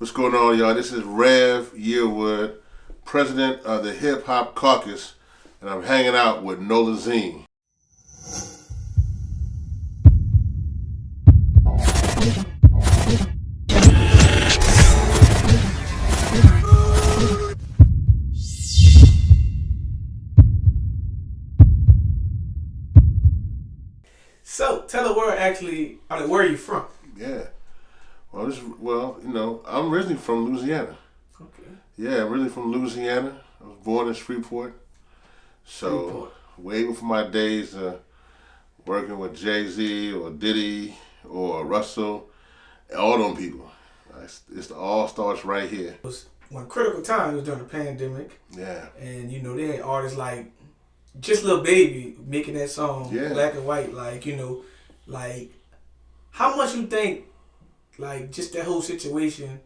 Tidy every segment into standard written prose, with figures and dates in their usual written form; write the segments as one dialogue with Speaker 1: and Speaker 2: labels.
Speaker 1: What's going on, y'all? This is Rev Yearwood, president of the Hip Hop Caucus, and I'm hanging out with Nolazine.
Speaker 2: So, tell the world actually, where are you from?
Speaker 1: Yeah. I'm originally from Louisiana.
Speaker 2: Okay.
Speaker 1: Yeah, I'm originally from Louisiana. I was born in Shreveport. So, way before my days working with Jay-Z or Diddy or Russell, all them people. It's the all starts right here.
Speaker 2: It was one critical time, it was during the pandemic.
Speaker 1: Yeah.
Speaker 2: And, they had artists like Just Lil Baby making that song, Black and White, how much you think, just that whole situation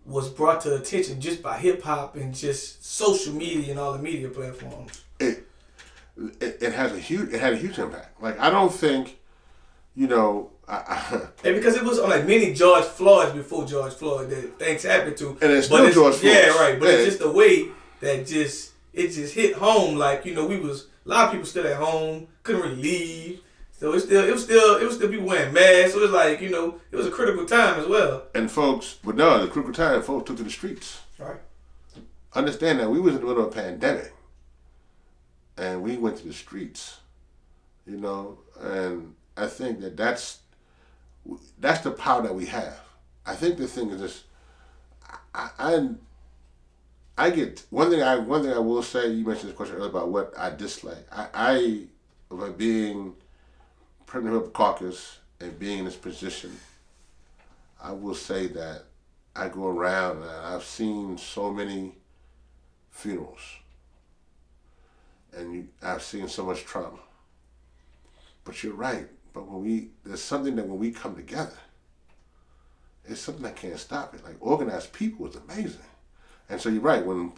Speaker 2: was brought to attention just by hip hop and just social media and all the media platforms?
Speaker 1: It had a huge impact. I don't think,
Speaker 2: and because it was on many George Floyds before George Floyd that things happened to,
Speaker 1: and it's still George Floyd.
Speaker 2: Yeah, right. But it's just the way that it just hit home. We was a lot of people still at home, couldn't really leave. So it was still people wearing masks. So it was it was a critical time as well.
Speaker 1: And the critical time, folks took to the streets.
Speaker 2: Right.
Speaker 1: Understand that we was in the middle of a pandemic, and we went to the streets. And I think that's the power that we have. I think the thing is this. I get one thing I will say. You mentioned this question earlier about what I dislike. I by being president of the caucus and being in this position, I will say that I go around and I've seen so many funerals, and I've seen so much trauma. But you're right. But there's something that when we come together, it's something that can't stop it. Organized people is amazing. And so you're right, when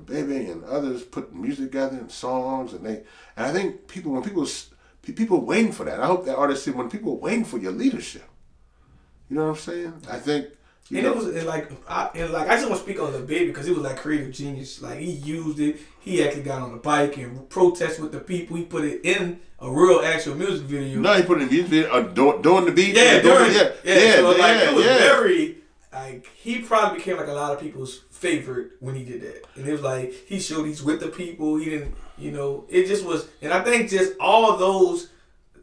Speaker 1: Baby and others put music together and songs, and I think people waiting for that. I hope that artists see when people are waiting for your leadership. You know what I'm saying? I think.
Speaker 2: I just want to speak on the Baby because he was creative genius. He used it. He actually got on the bike and protested with the people. He put it in a real actual music video.
Speaker 1: No, he put it in a music video doing the beat.
Speaker 2: Yeah, it was very. He probably became a lot of people's favorite when he did that. And it was he showed he's with the people. He didn't, it just was. And I think just all those,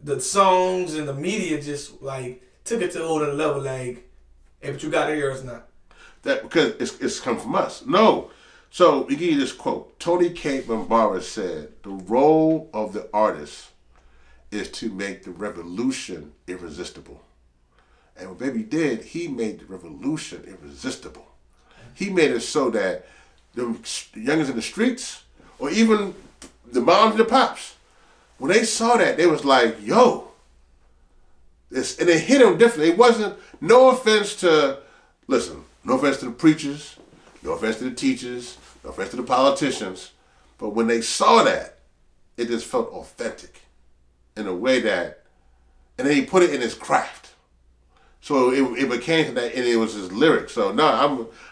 Speaker 2: the songs and the media just took it to another level. Hey, but you got it yours now.
Speaker 1: That because it's come from us. No. So we give you this quote. Tony K. Bambara said, "The role of the artist is to make the revolution irresistible." And what Baby did, he made the revolution irresistible. He made it so that the youngins in the streets, or even the moms and the pops, when they saw that, they was like, yo. And it hit them differently. It wasn't, no offense to the preachers, no offense to the teachers, no offense to the politicians, but when they saw that, it just felt authentic in a way that, and then he put it in his craft. So it became that, and it was his lyrics. So no,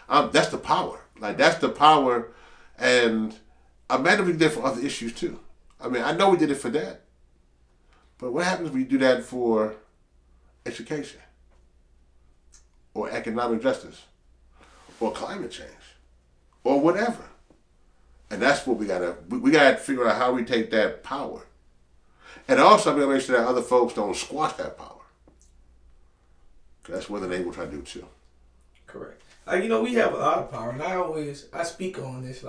Speaker 1: I'm that's the power. That's the power, and I imagine we did it for other issues too. I know we did it for that, but what happens when you do that for education, or economic justice, or climate change, or whatever? And that's what we gotta figure out how we take that power, and also we gotta make sure that other folks don't squash that power. That's what they will try to do too.
Speaker 2: Correct. We have a lot of power, and I speak on this.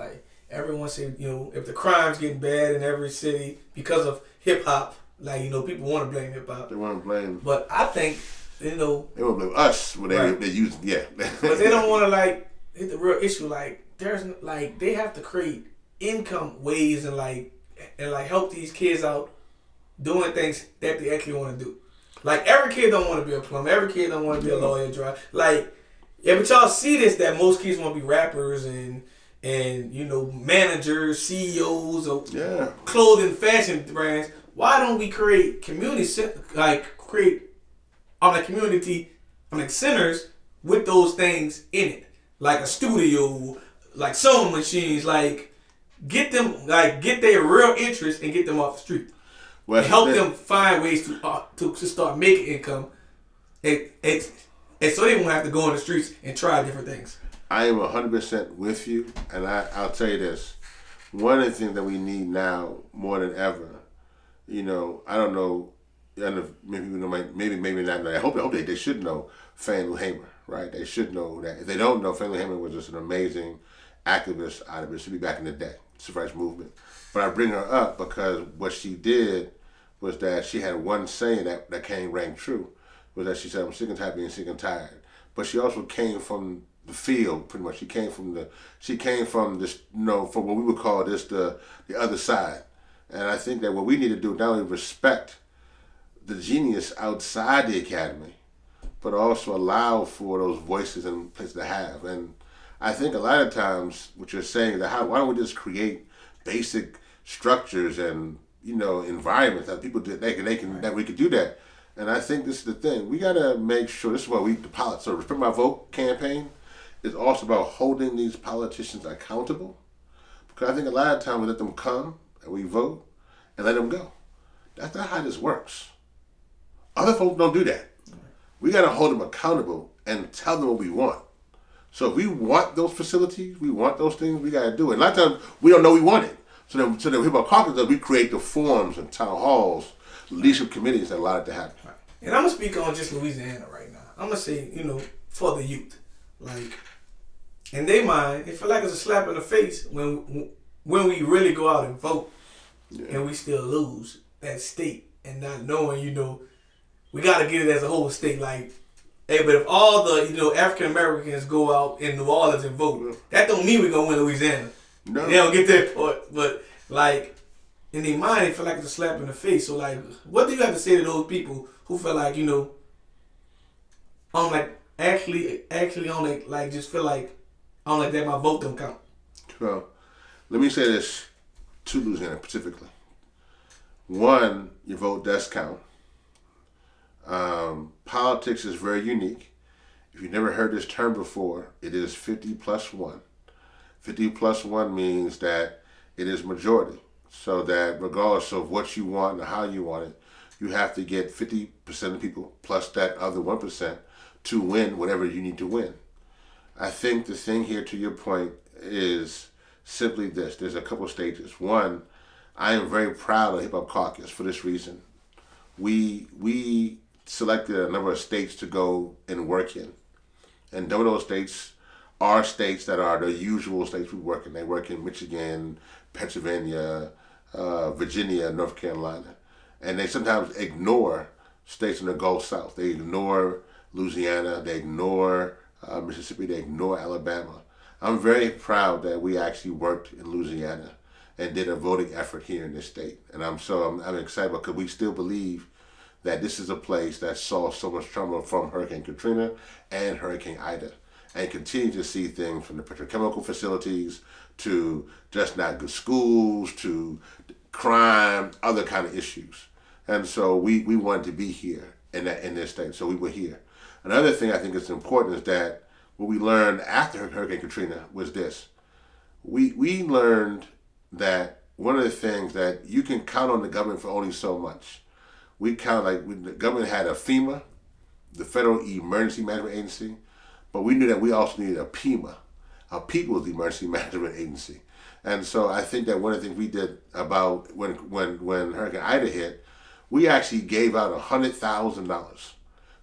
Speaker 2: Everyone say, if the crime's getting bad in every city because of hip hop, people want to blame hip hop.
Speaker 1: They want to blame.
Speaker 2: But I think, they want
Speaker 1: to blame us when they use
Speaker 2: But they don't want to hit the real issue. There's they have to create income ways and help these kids out doing things that they actually want to do. Every kid don't want to be a plumber. Every kid don't want to be a lawyer, driver. But y'all see this, that most kids want to be rappers and managers, CEOs of clothing, fashion brands. Why don't we create community centers with those things in it, like a studio, like sewing machines, like get their real interest and get them off the street. Well, and help them find ways to start making income, and so they won't have to go on the streets and try different things.
Speaker 1: I am 100% with you, and I'll tell you this. One of the things that we need now more than ever, I don't know, maybe not know. I hope they should know Fannie Lou Hamer, right? They should know that. If they don't know, Fannie Lou Hamer was just an amazing activist out of Mississippi back in the day, civil rights movement. But I bring her up because what she did was that she had one saying that rang true, was that she said, "I'm sick and tired of being sick and tired." But she also came from the field, pretty much. She came from this, from what we would call this the other side. And I think that what we need to do not only respect the genius outside the academy, but also allow for those voices and places to have. And I think a lot of times what you're saying is that why don't we just create basic structures and environments that people that we could do that. And I think this is the thing. We gotta make sure this is what the politics. So Respect My Vote campaign is also about holding these politicians accountable. Because I think a lot of times we let them come and we vote and let them go. That's not how this works. Other folks don't do that. We got to hold them accountable and tell them what we want. So if we want those facilities, we want those things, we got to do it. And a lot of times we don't know we want it. So then Hip Hop Caucus, we create the forums and town halls, leadership committees that allow it to happen.
Speaker 2: And I'm going to speak on just Louisiana right now. I'm going to say, for the youth. Like, in their mind, it feel like it's a slap in the face when we really go out and vote and we still lose that state and not knowing, we got to get it as a whole state. Like, hey, but if all the, African Americans go out in New Orleans and vote, that don't mean we're going to win Louisiana. No. They don't get that part. But, like, in their mind, it feel like it's a slap in the face. So, like, what do you have to say to those people who feel like, actually on it, like, just feel like, I don't like that my vote don't count?
Speaker 1: Well, let me say this to Louisiana specifically. One, your vote does count. Politics is very unique. If you've never heard this term before, it is 50 plus 1. 50 plus 1 means that it is majority. So that regardless of what you want and how you want it, you have to get 50% of people plus that other 1% to win whatever you need to win. I think the thing here, to your point, is simply this. There's a couple of stages. One, I am very proud of Hip Hop Caucus for this reason. We selected a number of states to go and work in. And some of those states are states that are the usual states we work in. They work in Michigan, Pennsylvania, Virginia, North Carolina. And they sometimes ignore states in the Gulf South. They ignore Louisiana. They ignore Mississippi. They ignore Alabama. I'm very proud that we actually worked in Louisiana and did a voting effort here in this state. And I'm excited because we still believe that this is a place that saw so much trauma from Hurricane Katrina and Hurricane Ida, and continue to see things from the petrochemical facilities to just not good schools to crime, other kind of issues. And so we wanted to be here in this state, so we were here. Another thing I think is important is that what we learned after Hurricane Katrina was this. We learned that one of the things that you can count on the government for only so much. The government had a FEMA, the Federal Emergency Management Agency, but we knew that we also needed a PEMA, a People's Emergency Management Agency. And so I think that one of the things we did about when Hurricane Ida hit, we actually gave out $100,000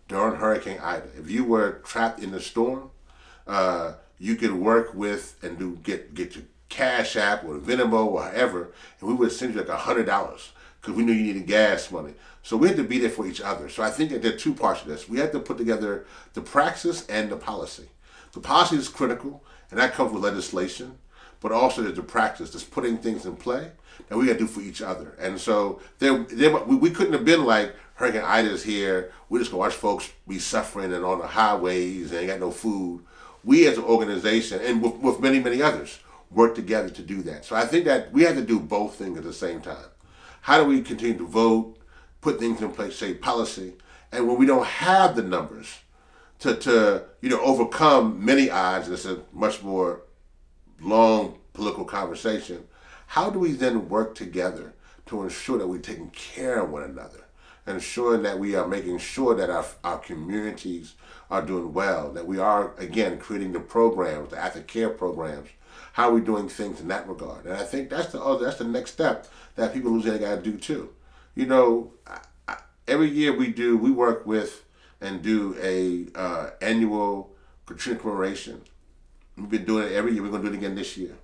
Speaker 1: during Hurricane Ida. If you were trapped in the storm, you could work with and get your Cash App or Venmo or however, and we would send you like $100 because we knew you needed gas money. So we had to be there for each other. So I think that there are two parts of this. We had to put together the praxis and the policy. The policy is critical, and that comes with legislation, but also there's the practice, that's putting things in play that we got to do for each other. And so we couldn't have been like, Hurricane Ida is here, we're just going to watch folks be suffering and on the highways and ain't got no food. We as an organization, and with many, many others, work together to do that. So I think that we have to do both things at the same time. How do we continue to vote, put things in place, say policy, and when we don't have the numbers to overcome many odds, and it's a much more long political conversation. How do we then work together to ensure that we're taking care of one another, ensuring that we are making sure that our communities are doing well, that we are, again, creating the programs, the aftercare programs. How are we doing things in that regard? And I think that's the next step that people in Louisiana got to do too. Every year we work with and do a annual Katrina commemoration. We've been doing it every year. We're going to do it again this year.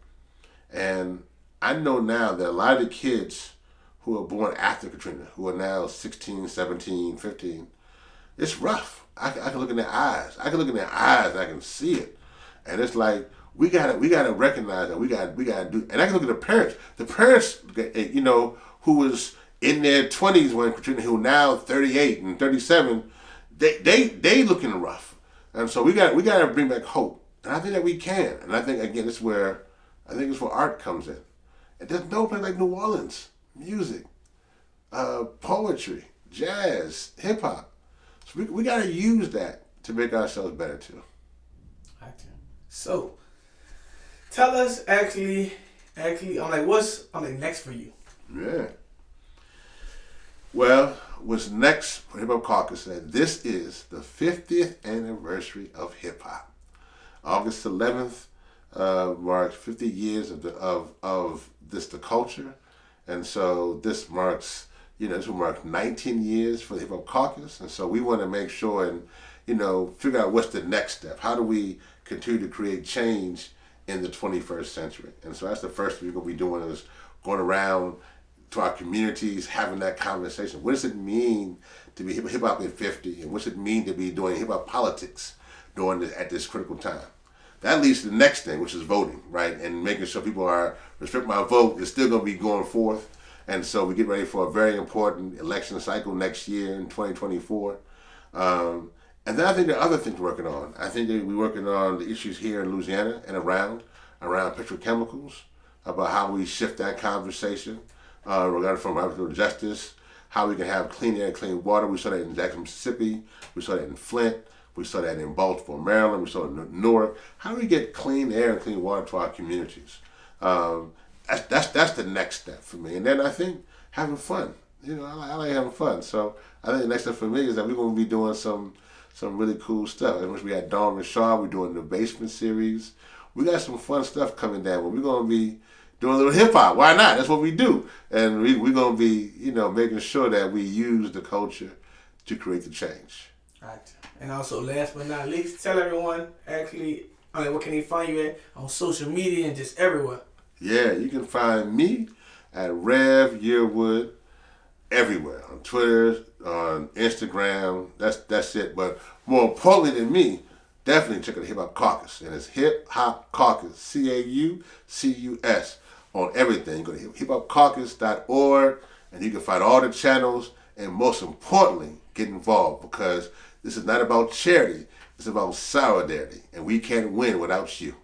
Speaker 1: And I know now that a lot of the kids who are born after Katrina, who are now 16, 17, 15, it's rough. I can look in their eyes. I can see it. And it's like, we gotta recognize that we gotta do, and I can look at the parents. The parents, who was in their 20s when Katrina, who now 38 and 37, they looking rough. And so we gotta bring back hope. And I think that we can. And I think, again, it's where art comes in. And there's no place like New Orleans. Music, poetry, jazz, hip hop. So we gotta use that to make ourselves better too.
Speaker 2: So, tell us actually, what's next for you?
Speaker 1: Yeah. Well, what's next for Hip Hop Caucus? This is the 50th anniversary of hip hop. August 11th marks 50 years of the culture, and so this marks this will mark 19 years for the Hip Hop Caucus, and so we want to make sure and figure out what's the next step. How do we continue to create change in the 21st century? And so that's the first thing we're going to be doing, is going around to our communities, having that conversation. What does it mean to be hip hop in 50, and what does it mean to be doing hip hop politics at this critical time? That leads to the next thing, which is voting, right? And making sure people are respect my vote is still going to be going forth. And so we get ready for a very important election cycle next year in 2024. And then I think there are other things we're working on. I think that we're working on the issues here in Louisiana and around petrochemicals, about how we shift that conversation regarding from environmental justice, how we can have clean air, clean water. We saw that in Jackson, Mississippi. We saw that in Flint. We saw that in Baltimore, Maryland. We saw it in Newark. How do we get clean air and clean water to our communities? That's the next step for me. And then I think having fun. I like having fun. So I think the next step for me is that we're going to be doing some really cool stuff. In which we had Dawn Rashad. We're doing the Basement series. We got some fun stuff coming down. We're going to be doing a little hip hop. Why not? That's what we do. And we're going to be, making sure that we use the culture to create the change.
Speaker 2: Right. And also, last but not least, tell everyone what can they find you at on social media and just everywhere? Yeah,
Speaker 1: you can find me at Rev Yearwood everywhere, on Twitter, on Instagram. That's it. But more importantly than me, definitely check out the Hip Hop Caucus, and it's Hip Hop Caucus, CAUCUS, on everything. You go to hiphopcaucus.org, and you can find all the channels, and most importantly, get involved, because this is not about charity. It's about solidarity, and we can't win without you.